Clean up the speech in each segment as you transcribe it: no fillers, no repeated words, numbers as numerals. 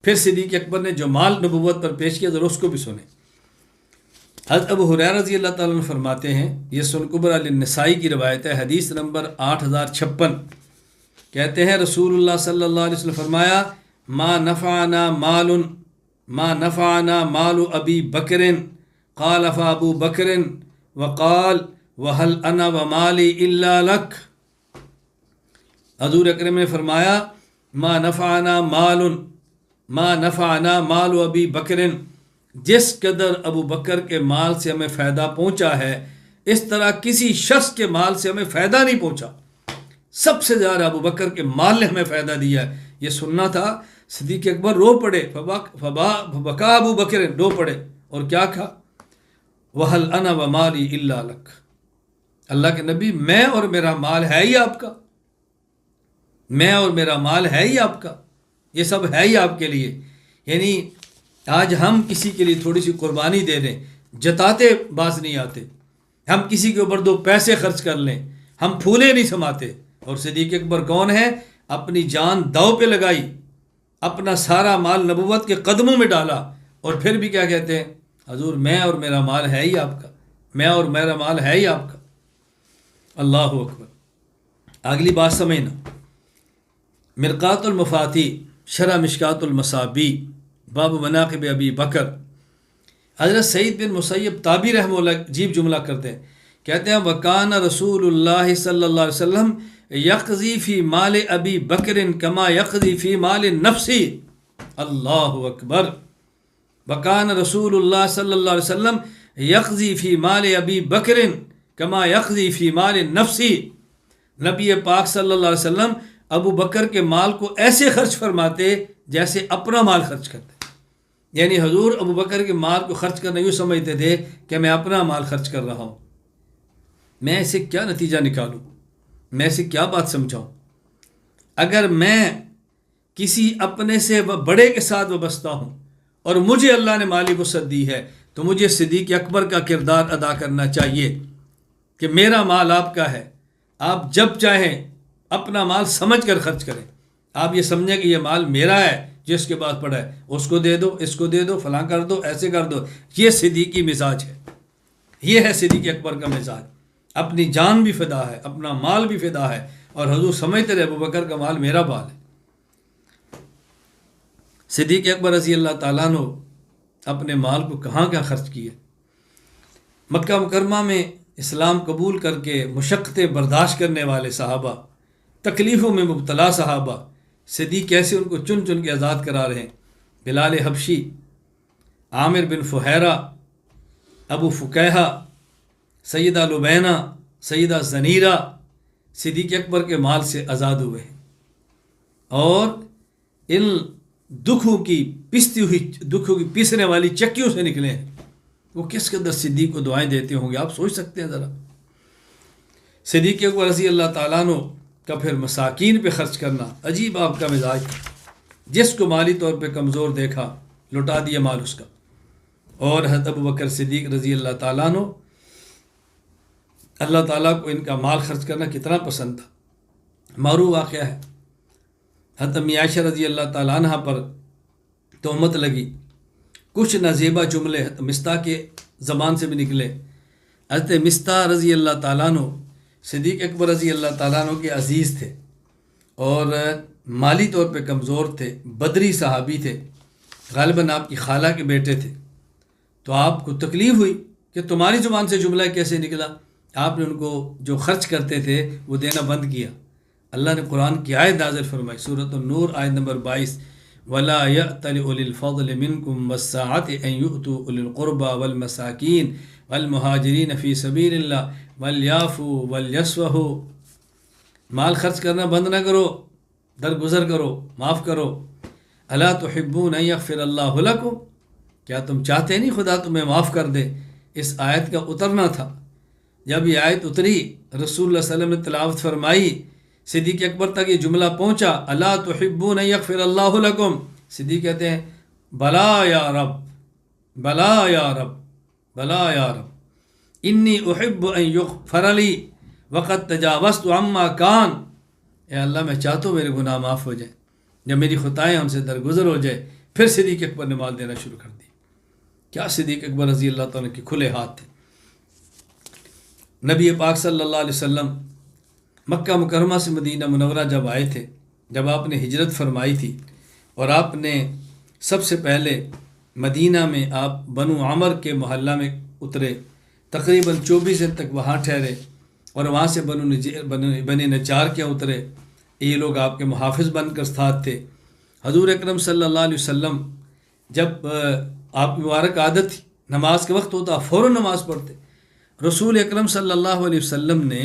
پھر صدیق اکبر نے جو مال نبوت پر پیش کیا ذرا اس کو بھی سنیں۔ حضرت ابو ہریرہ رضی اللہ تعالیٰ عنہ فرماتے ہیں، یہ سنن کبریٰ للنسائی کی روایت ہے، حدیث نمبر 8056، کہتے ہیں رسول اللہ صلی اللہ علیہ وسلم فرمایا، ما نفعنا مال ابی بکر قال فابو بکر وقال وهل انا ومالی الا لک۔ حضور اکرم نے فرمایا ما نفعنا مال ابی بکر، جس قدر ابو بکر کے مال سے ہمیں فائدہ پہنچا ہے اس طرح کسی شخص کے مال سے ہمیں فائدہ نہیں پہنچا، سب سے زیادہ ابو بکر کے مال نے ہمیں فائدہ دیا ہے۔ یہ سننا تھا، صدیق اکبر رو پڑے، فبکا ابو بکر، رو پڑے، اور کیا کہا، وَهَلْ أَنَا وَمَالِي إِلَّا لَكَ، اللہ کے نبی میں اور میرا مال ہے ہی آپ کا، میں اور میرا مال ہے ہی آپ کا، یہ سب ہے ہی آپ کے لیے۔ یعنی آج ہم کسی کے لیے تھوڑی سی قربانی دے دیں، جتاتے باز نہیں آتے، ہم کسی کے اوپر 2 پیسے خرچ کر لیں، ہم پھولے نہیں سماتے، اور صدیق اکبر کون ہے؟ اپنی جان داؤ پہ لگائی، اپنا سارا مال نبوت کے قدموں میں ڈالا، اور پھر بھی کیا کہتے ہیں، حضور میں اور میرا مال ہے ہی آپ کا، میں اور میرا مال ہے ہی آپ کا۔ اللہ اکبر۔ اگلی بات سمجھنا، مرقات المفاتی شرح مشکات المصابی باب مناقب ابی بکر، حضرت سعید بن مسیب تابعی رحمہ اللہ عجیب جملہ کرتے ہیں، کہتے ہیں وکان رسول اللہ صلی اللہ علیہ وسلم یقضی فی مال ابی بکر کما یقضی فی مال نفسی۔ اللہ اکبر۔ وکان رسول اللہ صلی اللہ علیہ وسلم یقضی فی مال ابی بکر کما یقضی فی مال نفسی۔ نبی پاک صلی اللہ علیہ وسلم ابو بکر کے مال کو ایسے خرچ فرماتے جیسے اپنا مال خرچ کرتے، یعنی حضور ابو بکر کے مال کو خرچ کرنا یوں سمجھتے تھے کہ میں اپنا مال خرچ کر رہا ہوں، میں اسے کیا نتیجہ نکالوں، میں اسے کیا بات سمجھاؤں؟ اگر میں کسی اپنے سے بڑے کے ساتھ وابستہ ہوں اور مجھے اللہ نے مالی وسعت دی ہے تو مجھے صدیق اکبر کا کردار ادا کرنا چاہیے کہ میرا مال آپ کا ہے، آپ جب چاہیں اپنا مال سمجھ کر خرچ کریں، آپ یہ سمجھیں کہ یہ مال میرا ہے، جس کے پاس پڑا ہے اس کو دے دو، اس کو دے دو، فلاں کر دو، ایسے کر دو۔ یہ صدیقی مزاج ہے، یہ ہے صدیق اکبر کا مزاج، اپنی جان بھی فدا ہے، اپنا مال بھی فدا ہے، اور حضور سمجھتے رہے ابو بکر کا مال میرا مال ہے۔ صدیق اکبر رضی اللہ تعالیٰ عنہ اپنے مال کو کہاں خرچ کیا؟ مکہ مکرمہ میں اسلام قبول کر کے مشقتیں برداشت کرنے والے صحابہ، تکلیفوں میں مبتلا صحابہ، صدیق کیسے ان کو چن چن کے آزاد کرا رہے ہیں۔ بلال حبشی، عامر بن فہیرہ، ابو فکیہہ، سیدہ لبینہ، سیدہ زنیرہ صدیق اکبر کے مال سے آزاد ہوئے ہیں، اور ان دکھوں کی پیسنے والی چکیوں سے نکلے ہیں۔ وہ کس قدر صدیق کو دعائیں دیتے ہوں گے، آپ سوچ سکتے ہیں ذرا۔ صدیق اکبر رضی اللہ تعالیٰ عنہ کا پھر مساکین پہ خرچ کرنا، عجیب آپ کا مزاج، جس کو مالی طور پہ کمزور دیکھا لٹا دیا مال اس کا۔ اور حضرت ابو بکر صدیق رضی اللہ تعالیٰ عنہ، اللہ تعالیٰ کو ان کا مال خرچ کرنا کتنا پسند تھا۔ معروف واقعہ ہے، حضرت امی عائشہ رضی اللہ تعالیٰ عنہ پر تہمت لگی، کچھ نازیبہ جملے حضرت مستح کے زبان سے بھی نکلے۔ حضرت مستح رضی اللہ تعالیٰ عنہ صدیق اکبر رضی اللہ تعالیٰ عنہ کے عزیز تھے، اور مالی طور پہ کمزور تھے، بدری صحابی تھے، غالباً آپ کی خالہ کے بیٹے تھے۔ تو آپ کو تکلیف ہوئی کہ تمہاری زبان سے جملہ کیسے نکلا؟ آپ نے ان کو جو خرچ کرتے تھے وہ دینا بند کیا۔ اللہ نے قرآن کی آیت نازل فرمائی، سورۃ النور آیت نمبر 22، وَلَا يَأْتَلِ أُولِي الْفَضْلِ مِنْكُمْ وَالسَّعَةِ أَنْ يُؤْتُوا أُولِي الْقُرْبَى وَالْمَسَاكِينَ وَالْمُهَاجِرِينَ فِي سَبِيلِ اللَّهِ وَلْيَعْفُوا وَلْيَصْفَحُوا۔ مال خرچ کرنا بند نہ کرو، درگزر کرو، معاف کرو۔ أَلَا تُحِبُّونَ أَن يَغْفِرَ اللَّهُ لَكُمْ، کیا تم چاہتے نہیں خدا تمہیں معاف کر دے؟ اس آیت کا اترنا تھا۔ جب یہ آیت اتری، رسول اللہ صلی اللہ علیہ وسلم نے تلاوت فرمائی، صدیق اکبر تک یہ جملہ پہنچا، الا تحبون ان یغفر اللہ لکم، صدیق کہتے ہیں بلا یا رب، بلا یا رب، بلا یا رب، انی احب ان یغفر لی وقد تجاوزت عما کان، اے اللہ میں چاہتا ہوں میرے گناہ معاف ہو جائیں، جب میری خطائیں ہم سے درگزر ہو جائے، پھر صدیق اکبر نے مال دینا شروع کر دی۔ کیا صدیق اکبر رضی اللہ تعالیٰ کے کھلے ہاتھ تھے۔ نبی پاک صلی اللہ علیہ وسلم مکہ مکرمہ سے مدینہ منورہ جب آئے تھے، جب آپ نے ہجرت فرمائی تھی، اور آپ نے سب سے پہلے مدینہ میں آپ بنو عمر کے محلہ میں اترے، تقریباً 24 دن تک وہاں ٹھہرے، اور وہاں سے بنی نجار کے اترے۔ یہ لوگ آپ کے محافظ بن کر ساتھ تھے۔ حضور اکرم صلی اللہ علیہ وسلم جب آپ کی مبارک عادت تھی، نماز کے وقت ہوتا فوراً نماز پڑھتے۔ رسول اکرم صلی اللہ علیہ وسلم نے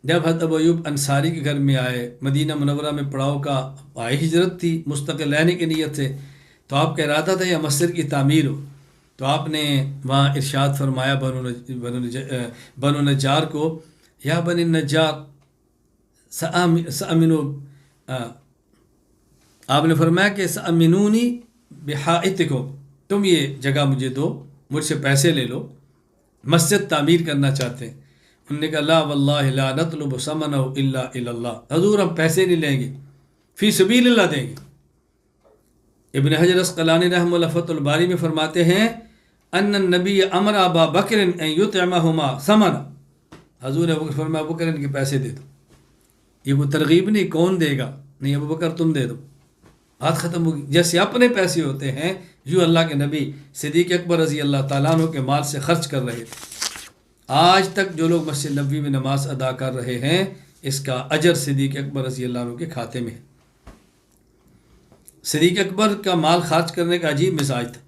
جب حضرت ابو ایوب انصاری کے گھر میں آئے، مدینہ منورہ میں پڑاؤ کا آئے، ہجرت تھی مستقل رہنے کی نیت سے، تو آپ کا ارادہ تھا یا مسجد کی تعمیر ہو، تو آپ نے وہاں ارشاد فرمایا بنو نجار کو، یا بنی نجار سأمنو، آپ نے فرمایا کہ سأمنونی بحائطکم، تم یہ جگہ مجھے دو، مجھ سے پیسے لے لو، مسجد تعمیر کرنا چاہتے ہیں۔ انہوں نے کہا لا واللہ لا نطلب ثمنہ الا الی اللہ، حضور ہم پیسے نہیں لیں گے، فی سبیل اللہ دیں گے۔ ابن حجر اسقلانی رحمہ اللہ فتح الباری میں فرماتے ہیں ان النبی امر ابا بکر ان یطعمہما ثمنا، حضور ابو بکر فرمایا ابو بکر ان کے پیسے دے دو۔ یہ کوئی ترغیب نہیں، کون دے گا، نہیں ابو بکر تم دے دو، بات ختم ہوگی۔ جیسے اپنے پیسے ہوتے ہیں، یوں اللہ کے نبی صدیق اکبر رضی اللہ تعالیٰ عنہ کے مال سے خرچ کر رہے تھے۔ آج تک جو لوگ مسجد نبوی میں نماز ادا کر رہے ہیں، اس کا اجر صدیق اکبر رضی اللہ عنہ کے کھاتے میں ہے۔ صدیق اکبر کا مال خرچ کرنے کا عجیب مزاج تھا۔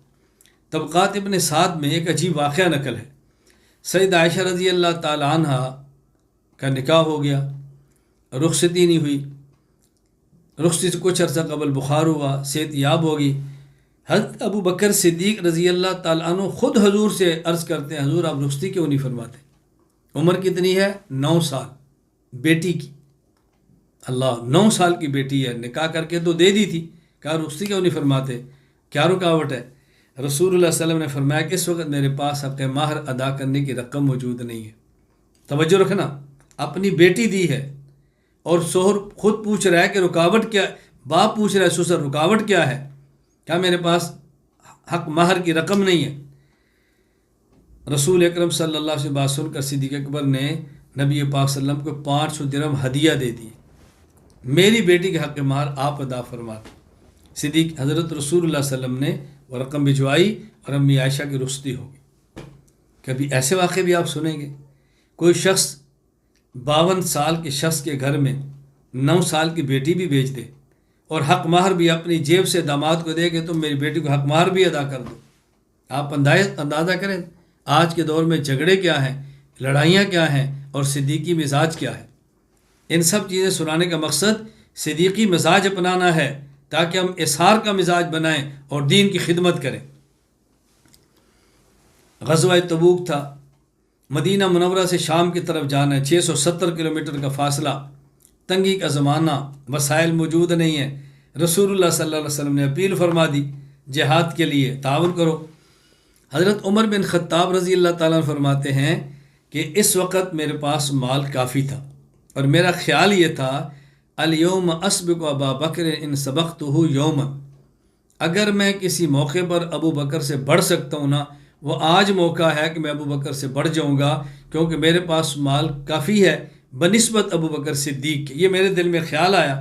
طبقات ابن سعد میں ایک عجیب واقعہ نقل ہے۔ سید عائشہ رضی اللہ تعالیٰ عنہ کا نکاح ہو گیا، رخصتی نہیں ہوئی، رخصتی سے کچھ عرصہ قبل بخار ہوا، صحت یاب ہوگی۔ حضرت ابو بکر صدیق رضی اللہ تعالیٰ عنہ خود حضور سے عرض کرتے ہیں حضور آپ رخصتی کیوں نہیں فرماتے؟ عمر کتنی ہے؟ 9 سال بیٹی کی، اللہ 9 سال کی بیٹی ہے، نکاح کر کے تو دے دی تھی، کہا رخصتی کیوں نہیں فرماتے، کیا رکاوٹ ہے؟ رسول اللہ صلی اللہ علیہ وسلم نے فرمایا کہ اس وقت میرے پاس حق مہر ادا کرنے کی رقم موجود نہیں ہے۔ توجہ رکھنا، اپنی بیٹی دی ہے اور شوہر خود پوچھ رہا ہے کہ رکاوٹ کیا، باپ پوچھ رہا ہے سسر رکاوٹ کیا ہے، کیا میرے پاس حق مہر کی رقم نہیں ہے؟ رسول اکرم صلی اللہ علیہ وسلم بات سن کر صدیق اکبر نے نبی پاک صلی اللہ علیہ وسلم کو 500 درہم ہدیہ دے دی، میری بیٹی کے حق مہر آپ ادا فرما دیں۔ صدیق حضرت رسول اللہ صلی اللہ علیہ وسلم نے وہ رقم بھجوائی اور امی عائشہ کی رخصتی ہو گئی۔ کبھی ایسے واقعے بھی آپ سنیں گے، کوئی شخص 52 سال کے شخص کے گھر میں 9 سال کی بیٹی بھی بیچ دے اور حق مہر بھی اپنی جیب سے داماد کو دے کہ تم میری بیٹی کو حق مہر بھی ادا کر دو۔ آپ اندازہ کریں آج کے دور میں جھگڑے کیا ہیں، لڑائیاں کیا ہیں، اور صدیقی مزاج کیا ہے۔ ان سب چیزیں سنانے کا مقصد صدیقی مزاج اپنانا ہے تاکہ ہم اظہار کا مزاج بنائیں اور دین کی خدمت کریں۔ غزوہ تبوک تھا، مدینہ منورہ سے شام کی طرف جانا ہے، 670 کلومیٹر کا فاصلہ، تنگی کا زمانہ، وسائل موجود نہیں ہیں۔ رسول اللہ صلی اللہ علیہ وسلم نے اپیل فرما دی جہاد کے لیے تعاون کرو۔ حضرت عمر بن خطاب رضی اللہ تعالیٰ عنہ فرماتے ہیں کہ اس وقت میرے پاس مال کافی تھا اور میرا خیال یہ تھا الیوم اسبق ابا بکر ان سبقتہ یوما، اگر میں کسی موقع پر ابو بکر سے بڑھ سکتا ہوں نا، وہ آج موقع ہے کہ میں ابو بکر سے بڑھ جاؤں گا، کیونکہ میرے پاس مال کافی ہے بنسبت ابو بکر صدیق کے۔ یہ میرے دل میں خیال آیا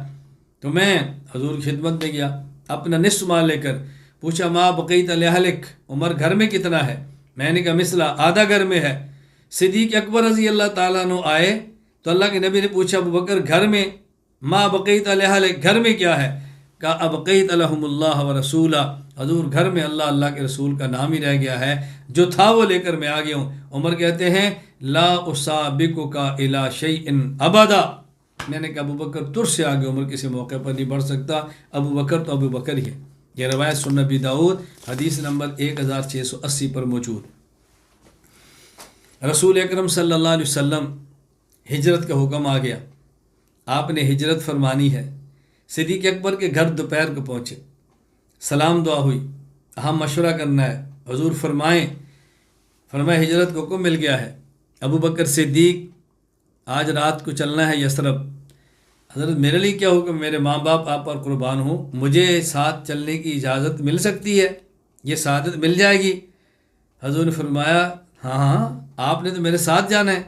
تو میں حضور کی خدمت میں گیا اپنا نصف مال لے کر، پوچھا ما بقیت لأہلک، عمر گھر میں کتنا ہے؟ میں نے کہا مثلا آدھا گھر میں ہے۔ صدیق اکبر رضی اللہ تعالیٰ عنہ آئے تو اللہ کے نبی نے پوچھا ابو بکر گھر میں ما بقیت لأہلک، گھر میں کیا ہے؟ کہا ابقیت لہم اللہ و رسولہ، حضور گھر میں اللہ کے رسول کا نام ہی رہ گیا ہے، جو تھا وہ لے کر میں آ گیا ہوں۔ عمر کہتے ہیں لا اسابقک الی شیء ابدا، میں نے کہا ابو بکر تر سے آگے عمر کسی موقع پر نہیں بڑھ سکتا، ابو بکر تو ابو بکر ہی ہے۔ یہ روایت سنن ابی داؤد حدیث نمبر 1680 پر موجود۔ رسول اکرم صلی اللہ علیہ وسلم ہجرت کا حکم آ گیا، آپ نے ہجرت فرمانی ہے۔ صدیق اکبر کے گھر دوپہر کو پہنچے، سلام دعا ہوئی، اہم مشورہ کرنا ہے، حضور فرمائیں ہجرت کو حکم مل گیا ہے۔ ابو بکر صدیق آج رات کو چلنا ہے یثرب، حضرت میرے لیے کیا حکم، میرے ماں باپ آپ پر قربان ہوں، مجھے ساتھ چلنے کی اجازت مل سکتی ہے، یہ سعادت مل جائے گی؟ حضور نے فرمایا ہاں ہاں، آپ نے تو میرے ساتھ جانا ہے۔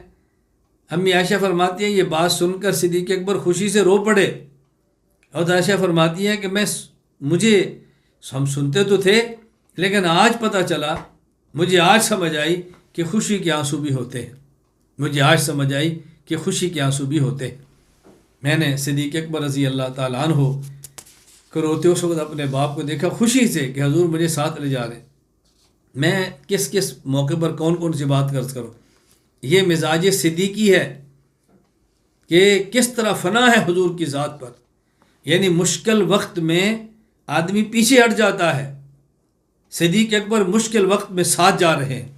امی عائشہ فرماتی ہیں یہ بات سن کر صدیق اکبر خوشی سے رو پڑے، اور عائشہ فرماتی ہیں کہ مجھے ہم سنتے تو تھے لیکن آج پتہ چلا، مجھے آج سمجھ آئی کہ خوشی کے آنسو بھی ہوتے ہیں، مجھے آج سمجھ آئی کہ خوشی کے آنسو بھی ہوتے ہیں۔ میں نے صدیق اکبر رضی اللہ تعالیٰ عنہ کو روتے اس وقت اپنے باپ کو دیکھا خوشی سے کہ حضور مجھے ساتھ لے جا رہے ہیں۔ میں کس موقع پر کون سی بات کرز کروں۔ یہ مزاج صدیقی ہے کہ کس طرح فنا ہے حضور کی ذات پر، یعنی مشکل وقت میں آدمی پیچھے ہٹ جاتا ہے۔ صدیق اکبر مشکل وقت میں ساتھ جا رہے ہیں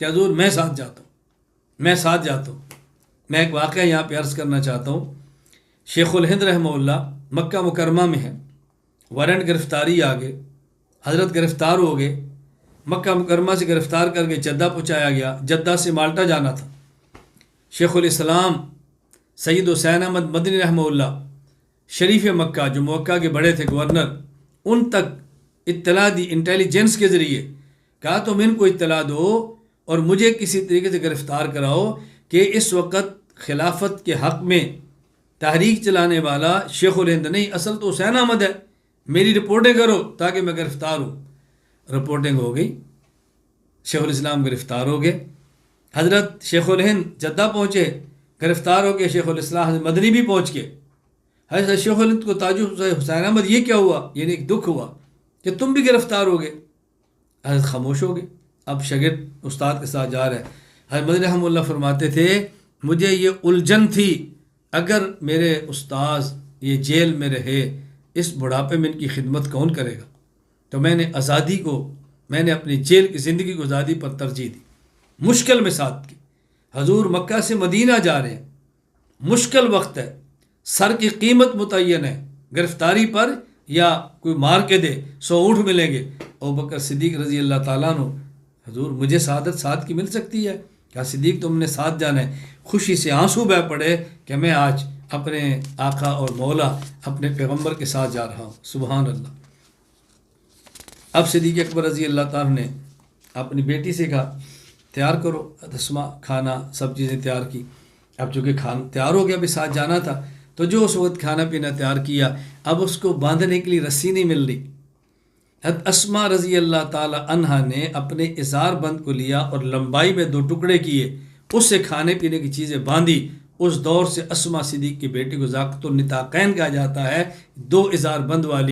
کہ حضور میں ساتھ جاتا ہوں، میں ساتھ جاتا ہوں۔ میں ایک واقعہ یہاں پہ عرض کرنا چاہتا ہوں۔ شیخ الہند رحمہ اللہ مکہ مکرمہ میں ہیں، وارنٹ گرفتاری آ گئے، حضرت گرفتار ہو گئے، مکہ مکرمہ سے گرفتار کر کے جدہ پہنچایا گیا، جدہ سے مالٹا جانا تھا۔ شیخ الاسلام سید حسین احمد مدنی رحمہ اللہ شریف مکہ جو مکہ کے بڑے تھے گورنر، ان تک اطلاع دی انٹیلیجنس کے ذریعے، کہا تم ان کو اطلاع دو اور مجھے کسی طریقے سے گرفتار کراؤ کہ اس وقت خلافت کے حق میں تحریک چلانے والا شیخ الہند نہیں، اصل تو حسین احمد ہے، میری رپورٹیں کرو تاکہ میں گرفتار ہوں۔ رپورٹنگ ہو گئی، شیخ الاسلام گرفتار ہو گئے۔ حضرت شیخ الہند جدہ پہنچے، گرفتار ہو گئے، شیخ الاسلام حضرت مدنی بھی پہنچ گئے۔ حضرت شیخ الہند کو تعجب، حسین احمد یہ کیا ہوا، یعنی ایک دکھ ہوا کہ تم بھی گرفتار ہو گئے۔ حضرت خاموش ہو گئے۔ اب شاگرد استاد کے ساتھ جا رہے ہیں۔ حضرت مدنی رحمہ اللہ فرماتے تھے مجھے یہ الجھن تھی، اگر میرے استاذ یہ جیل میں رہے، اس بڑھاپے میں ان کی خدمت کون کرے گا؟ تو میں نے اپنی جیل کی زندگی کو آزادی پر ترجیح دی، مشکل میں ساتھ کی۔ حضور مکہ سے مدینہ جا رہے ہیں، مشکل وقت ہے، سر کی قیمت متعین ہے، گرفتاری پر یا کوئی مار کے دے 100 اونٹ ملیں گے۔ ابوبکر صدیق رضی اللہ تعالیٰ عنہ، حضور مجھے سعادت ساتھ کی مل سکتی ہے؟ کہا صدیق تم نے ساتھ جانا ہے۔ خوشی سے آنسو بہہ پڑے کہ میں آج اپنے آقا اور مولا اپنے پیغمبر کے ساتھ جا رہا ہوں۔ سبحان اللہ۔ اب صدیق اکبر رضی اللہ تعالیٰ نے اپنی بیٹی سے کہا تیار کرو، اسما کھانا سب چیزیں تیار کی۔ اب چونکہ کھانا تیار ہو گیا، ابھی ساتھ جانا تھا، تو جو اس وقت کھانا پینا تیار کیا، اب اس کو باندھنے کے لیے رسی نہیں مل رہی۔ حضرت اسما رضی اللہ تعالی عنہا نے اپنے ازار بند کو لیا اور لمبائی میں 2 ٹکڑے کیے، اس سے کھانے پینے کی چیزیں باندھی۔ اس دور سے اسما صدیق کی بیٹی کو ذات النطاقین کہا جاتا ہے، 2 ازار بند والی۔